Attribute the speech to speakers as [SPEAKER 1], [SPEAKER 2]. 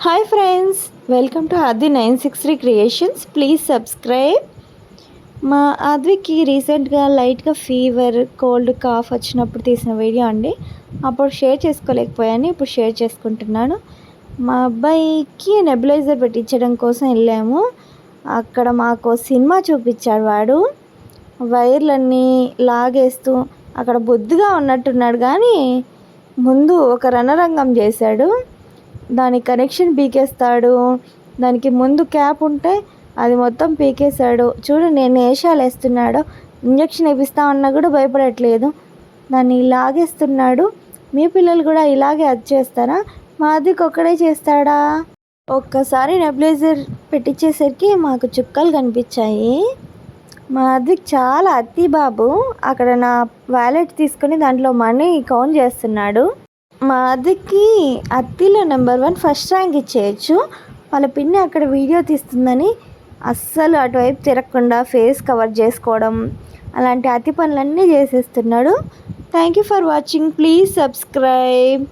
[SPEAKER 1] Hi friends, welcome to ఆది 963 creations. Please subscribe. మా ఆద్వికి రీసెంట్గా లైట్గా ఫీవర్, కోల్డ్, కాఫ్ వచ్చినప్పుడు తీసిన వీడియో అండి. అప్పుడు షేర్ చేసుకోలేకపోయాను, ఇప్పుడు షేర్ చేసుకుంటున్నాను. మా అబ్బాయికి నెబులైజర్ పెట్టించడం కోసం వెళ్ళాము. అక్కడ మాకు సినిమా చూపించాడు వాడు. వైర్లన్నీ లాగేస్తూ అక్కడ బొద్దుగా ఉన్నట్టున్నాడు, కానీ ముందు ఒక రణరంగం చేశాడు. దాని కనెక్షన్ పీకేస్తాడు. దానికి ముందు క్యాప్ ఉంటే అది మొత్తం పీకేశాడు. చూడు నేను వేషాలు వేస్తున్నాడు. ఇంజక్షన్ వేపిస్తామన్నా కూడా భయపడట్లేదు. దాన్ని లాగేస్తున్నాడు. మీ పిల్లలు కూడా ఇలాగే అది చేస్తారా? మాదికి ఒక్కడే చేస్తాడా? ఒక్కసారి నెబులైజర్ పెట్టించేసరికి మాకు చుక్కలు కనిపించాయి. మాదిక్ చాలా అతి బాబు. అక్కడ నా వ్యాలెట్ తీసుకొని దాంట్లో మనీ కౌంట్ చేస్తున్నాడు. మా అద్దెకి అత్తిలో నెంబర్ 1 ఫస్ట్ ర్యాంక్ ఇచ్చేయచ్చు. వాళ్ళ పిన్ని అక్కడ వీడియో తీస్తుందని అస్సలు అటువైపు తిరగకుండా ఫేస్ కవర్ చేసుకోవడం, అలాంటి అతి పనులన్నీ చేసేస్తున్నాడు. Thank you for watching. Please subscribe.